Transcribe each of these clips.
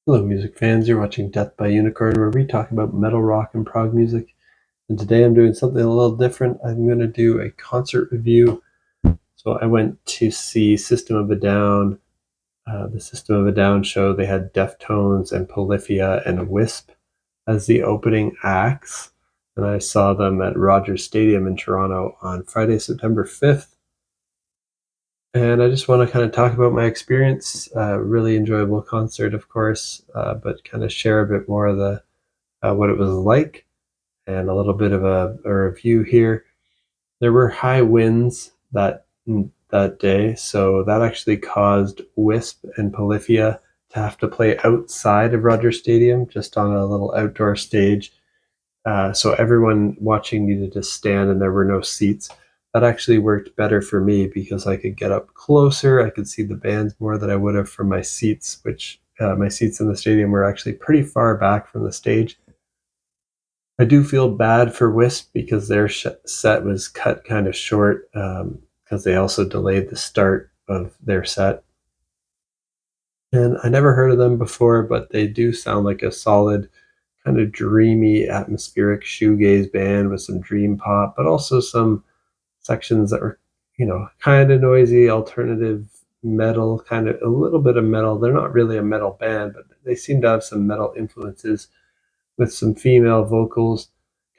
Hello, music fans. You're watching Death by Unicorn, where we talk about metal, rock, and prog music. And today I'm doing something a little different. I'm going to do a concert review. So I went to see System of a Down, the System of a Down show. They had Deftones and Polyphia and Wisp as the opening acts. And I saw them at Rogers Stadium in Toronto on Friday, September 5th. And I just want to kind of talk about my experience. Really enjoyable concert, of course, but kind of share a bit more of the what it was like and a little bit of a review here. There were high winds that day, so that actually caused Wisp and Polyphia to have to play outside of Rogers Stadium, just on a little outdoor stage. So everyone watching needed to stand, and there were no seats. That actually worked better for me because I could get up closer. I could see the bands more than I would have from my seats, which my seats in the stadium were actually pretty far back from the stage. I do feel bad for Wisp because their set was cut kind of short because they also delayed the start of their set. And I never heard of them before, but they do sound like a solid, kind of dreamy, atmospheric shoegaze band with some dream pop, but also some sections that were, kind of noisy, alternative metal, kind of a little bit of metal. They're not really a metal band, but they seem to have some metal influences with some female vocals,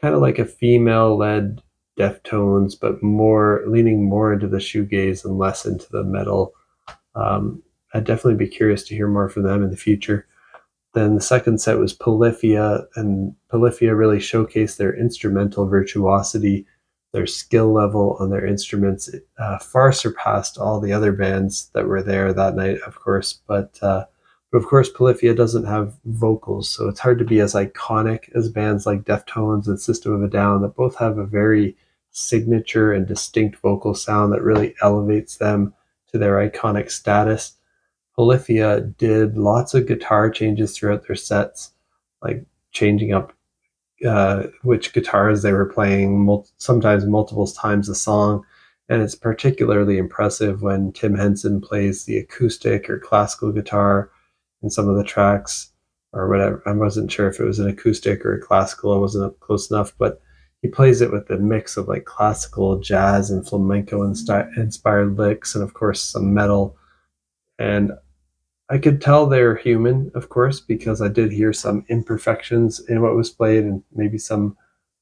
kind of like a female-led Deftones, but more leaning more into the shoegaze and less into the metal. I'd definitely be curious to hear more from them in the future. Then the second set was Polyphia, and Polyphia really showcased their instrumental virtuosity. Their skill level on their instruments far surpassed all the other bands that were there that night, of course. But of course, Polyphia doesn't have vocals, so it's hard to be as iconic as bands like Deftones and System of a Down that both have a very signature and distinct vocal sound that really elevates them to their iconic status. Polyphia did lots of guitar changes throughout their sets, like changing up which guitars they were playing, sometimes multiple times a song. And it's particularly impressive when Tim Henson plays the acoustic or classical guitar in some of the tracks or whatever. I wasn't sure if it was an acoustic or a classical. I wasn't up close enough, but he plays it with a mix of like classical, jazz, and flamenco inspired licks, and of course some metal. And I could tell they're human, of course, because I did hear some imperfections in what was played and maybe some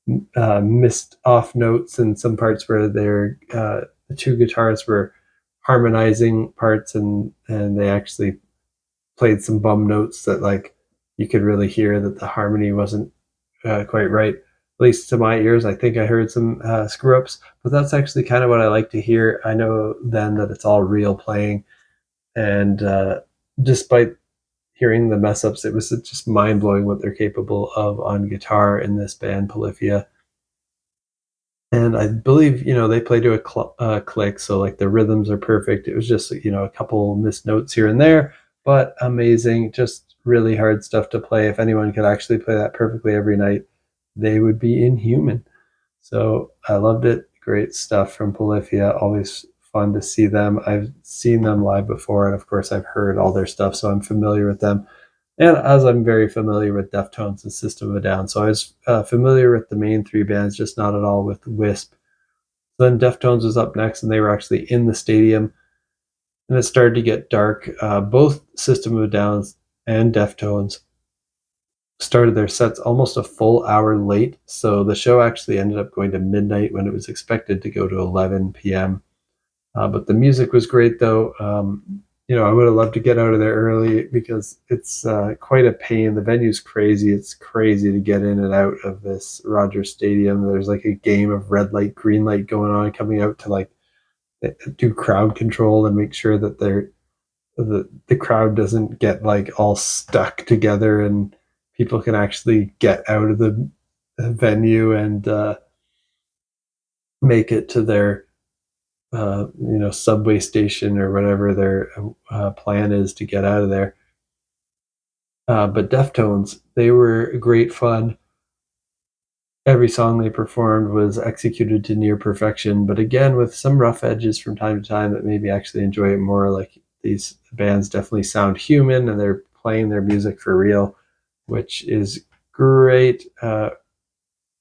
missed off notes in some parts where the two guitars were harmonizing parts, and they actually played some bum notes that like you could really hear that the harmony wasn't quite right. At least to my ears, I think I heard some screw ups, but that's actually kind of what I like to hear. I know then that it's all real playing, and despite hearing the mess ups, it was just mind blowing what they're capable of on guitar in this band, Polyphia. And I believe, they play to a click, so like the rhythms are perfect. It was just, a couple missed notes here and there, but amazing. Just really hard stuff to play. If anyone could actually play that perfectly every night, they would be inhuman. So I loved it. Great stuff from Polyphia. Always fun to see them. I've seen them live before, and of course, I've heard all their stuff, so I'm familiar with them. And as I'm very familiar with Deftones and System of a Down, so I was familiar with the main three bands, just not at all with Wisp. Then Deftones was up next, and they were actually in the stadium, and it started to get dark. Both System of a Down and Deftones started their sets almost a full hour late, so the show actually ended up going to midnight when it was expected to go to 11 p.m. But the music was great, though. I would have loved to get out of there early because it's quite a pain. The venue's crazy. It's crazy to get in and out of this Rogers Stadium. There's like a game of red light, green light going on, coming out to like do crowd control and make sure that the crowd doesn't get like all stuck together and people can actually get out of the venue and make it to their subway station or whatever their plan is to get out of there. But Deftones, they were great fun. Every song they performed was executed to near perfection, but again, with some rough edges from time to time that made me actually enjoy it more. Like these bands definitely sound human and they're playing their music for real, which is great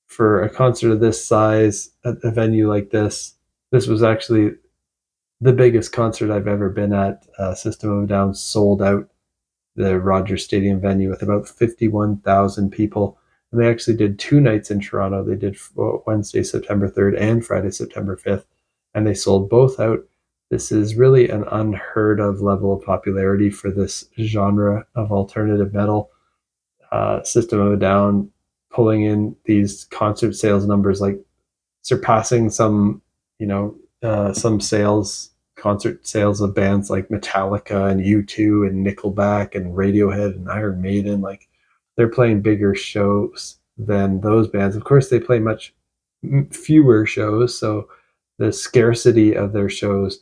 for a concert of this size at a venue like this. This was actually the biggest concert I've ever been at. System of a Down sold out the Rogers Stadium venue with about 51,000 people. And they actually did 2 nights in Toronto. They did Wednesday, September 3rd and Friday, September 5th, and they sold both out. This is really an unheard of level of popularity for this genre of alternative metal. System of a Down pulling in these concert sales numbers, like surpassing some, some concert sales of bands like Metallica and U2 and Nickelback and Radiohead and Iron Maiden. Like, they're playing bigger shows than those bands. Of course, they play much fewer shows, so the scarcity of their shows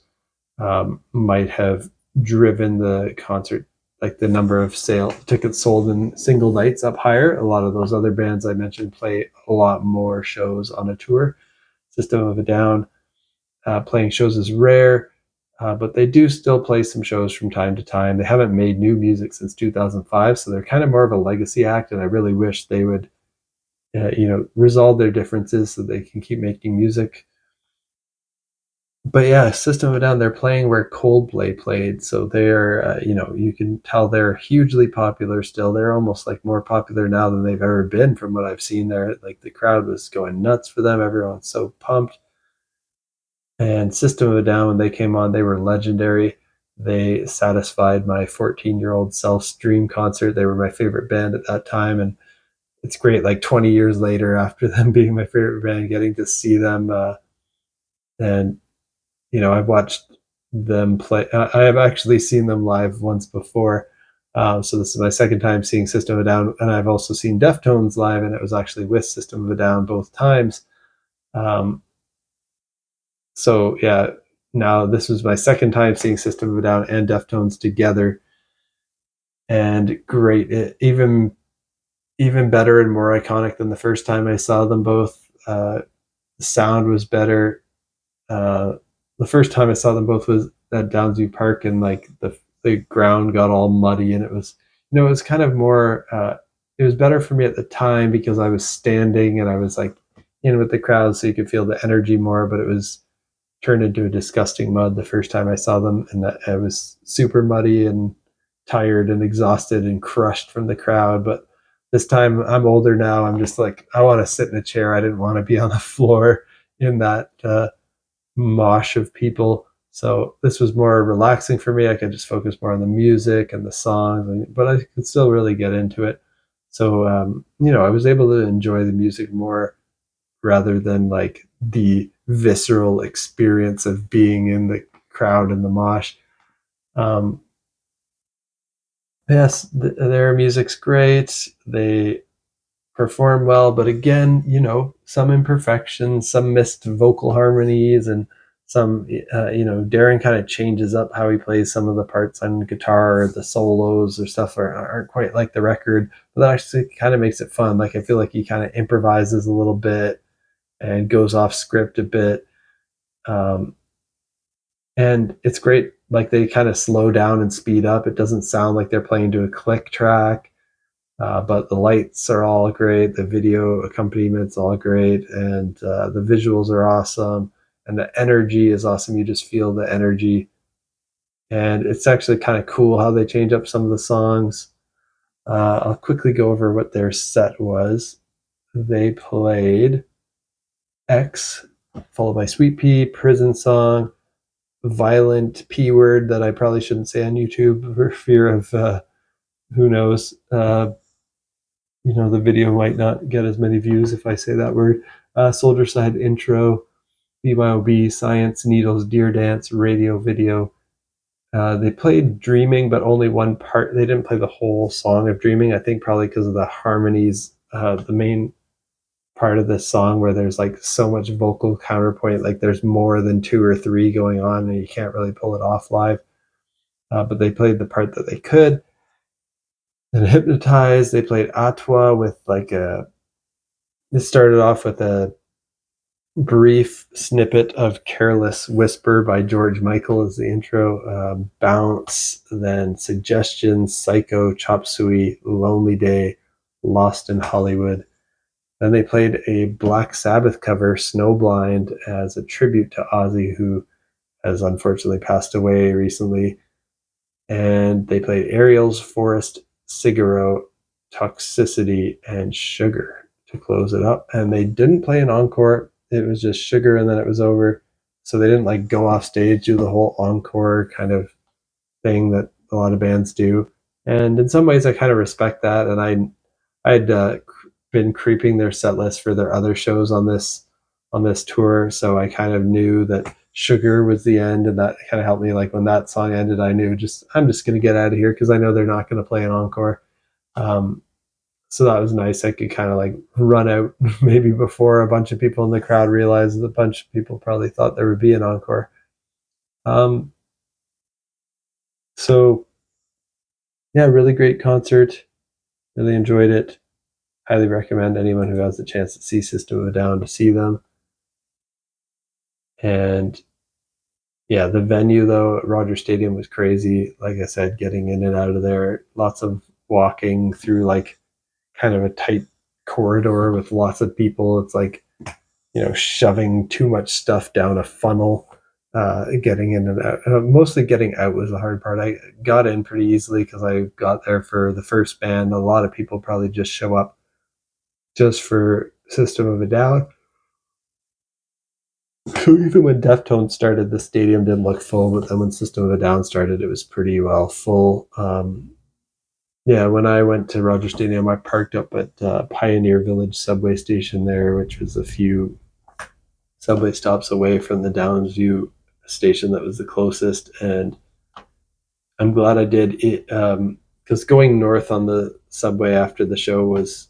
might have driven the concert, like the number of tickets sold in single nights, up higher. A lot of those other bands I mentioned play a lot more shows on a tour. System of a Down playing shows is rare, but they do still play some shows from time to time. They haven't made new music since 2005, so they're kind of more of a legacy act, and I really wish they would resolve their differences so they can keep making music. But yeah, System of a Down, they're playing where Coldplay played, so they're you can tell they're hugely popular still. They're almost like more popular now than they've ever been from what I've seen there. Like, the crowd was going nuts for them. Everyone's so pumped. And System of a Down, when they came on, they were legendary. They satisfied my 14-year-old self's dream concert. They were my favorite band at that time, and it's great, like 20 years later, after them being my favorite band, getting to see them. And I've watched them play. I have actually seen them live once before. So this is my second time seeing System of a Down, and I've also seen Deftones live, and it was actually with System of a Down both times. So yeah, now this was my second time seeing System of a Down and Deftones together, and great. Even better and more iconic than the first time I saw them both. The sound was better. The first time I saw them both was at Downsview Park, and like the ground got all muddy, and it was kind of more. It was better for me at the time because I was standing and I was like in with the crowd, so you could feel the energy more. But it was turned into a disgusting mud the first time I saw them, and that I was super muddy and tired and exhausted and crushed from the crowd. But this time, I'm older now. I'm just like, I want to sit in a chair. I didn't want to be on the floor in that mosh of people. So this was more relaxing for me. I could just focus more on the music and the songs, but I could still really get into it. So I was able to enjoy the music more rather than like the visceral experience of being in the crowd and the mosh. Yes, their music's great. They perform well, but again, some imperfections, some missed vocal harmonies, and some, Darren kind of changes up how he plays some of the parts on guitar, or the solos or stuff aren't quite like the record, but that actually kind of makes it fun. Like, I feel like he kind of improvises a little bit and goes off script a bit. And it's great. Like, they kind of slow down and speed up. It doesn't sound like they're playing to a click track. But the lights are all great. The video accompaniment all great. And the visuals are awesome. And the energy is awesome. You just feel the energy. And it's actually kind of cool how they change up some of the songs. I'll quickly go over what their set was. They played X, followed by Sweet Pea, Prison Song, violent P word that I probably shouldn't say on YouTube for fear of who knows. The video might not get as many views if I say that word. Soldier Side Intro, BYOB, Science, Needles, Deer Dance, Radio Video. They played Dreaming, but only one part. They didn't play the whole song of Dreaming, I think probably because of the harmonies. The main part of this song where there's like so much vocal counterpoint, like there's more than 2 or 3 going on, and you can't really pull it off live. But they played the part that they could. And Hypnotized, they played Atwa with like it started off with a brief snippet of Careless Whisper by George Michael as the intro, Bounce, then Suggestions, Psycho, Chop Suey, Lonely Day, Lost in Hollywood. Then they played a Black Sabbath cover, Snowblind, as a tribute to Ozzy, who has unfortunately passed away recently. And they played Ariel's Forest, Figaro, Toxicity, and Sugar to close it up. And they didn't play an encore. It was just Sugar and then it was over. So they didn't like go off stage, do the whole encore kind of thing that a lot of bands do. And in some ways, I kind of respect that. And I'd been creeping their set list for their other shows on this tour, so I kind of knew that Sugar was the end, and that kind of helped me. Like when that song ended, I knew I'm just going to get out of here because I know they're not going to play an encore. So that was nice. I could kind of like run out maybe before a bunch of people in the crowd realized that a bunch of people probably thought there would be an encore. So yeah, really great concert. Really enjoyed it. Highly recommend anyone who has the chance to see System of a Down to see them. And yeah, the venue though at Rogers Stadium was crazy. Like I said, getting in and out of there, lots of walking through like kind of a tight corridor with lots of people. It's like, shoving too much stuff down a funnel, getting in and out. Mostly getting out was the hard part. I got in pretty easily because I got there for the first band. A lot of people probably just show up just for System of a Down. So even when Deftones started, the stadium didn't look full, but then when System of a Down started, it was pretty well full. Yeah, when I went to Rogers Stadium, I parked up at Pioneer Village subway station there, which was a few subway stops away from the Downsview station that was the closest. And I'm glad I did it because going north on the subway after the show was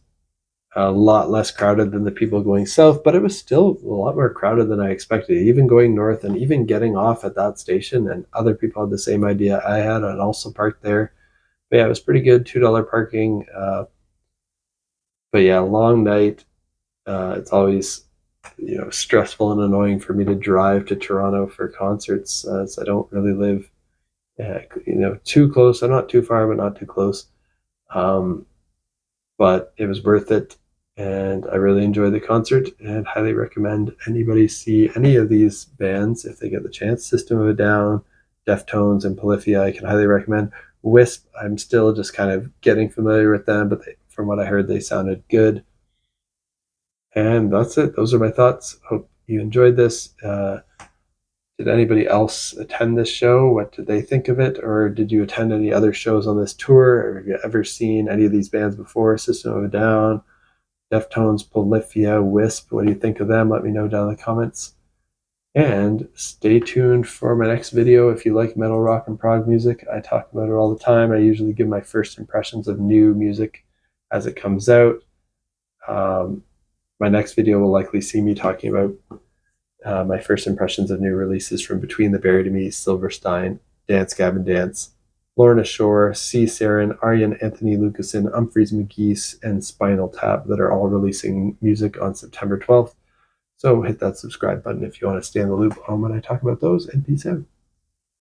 a lot less crowded than the people going south, but it was still a lot more crowded than I expected. Even going north and even getting off at that station, and other people had the same idea I had and also parked there. But yeah, it was pretty good, $2 parking. But yeah, long night. It's always stressful and annoying for me to drive to Toronto for concerts, as I don't really live too close. I'm not too far, but not too close. But it was worth it. And I really enjoyed the concert and highly recommend anybody see any of these bands if they get the chance. System of a Down, Deftones, and Polyphia, I can highly recommend. Wisp, I'm still just kind of getting familiar with them, but from what I heard, they sounded good. And that's it. Those are my thoughts. Hope you enjoyed this. Did anybody else attend this show? What did they think of it? Or did you attend any other shows on this tour? Or have you ever seen any of these bands before? System of a Down, Deftones, Polyphia, Wisp. What do you think of them? Let me know down in the comments. And stay tuned for my next video. If you like metal, rock, and prog music, I talk about it all the time. I usually give my first impressions of new music as it comes out. My next video will likely see me talking about my first impressions of new releases from Between the Buried and Me, Silverstein, Dance Gavin Dance, Lorna Shore, C. Saren, Aryan Anthony Lucasen, Humphreys McGeese, and Spinal Tap that are all releasing music on September 12th. So hit that subscribe button if you want to stay in the loop on when I talk about those, and peace out.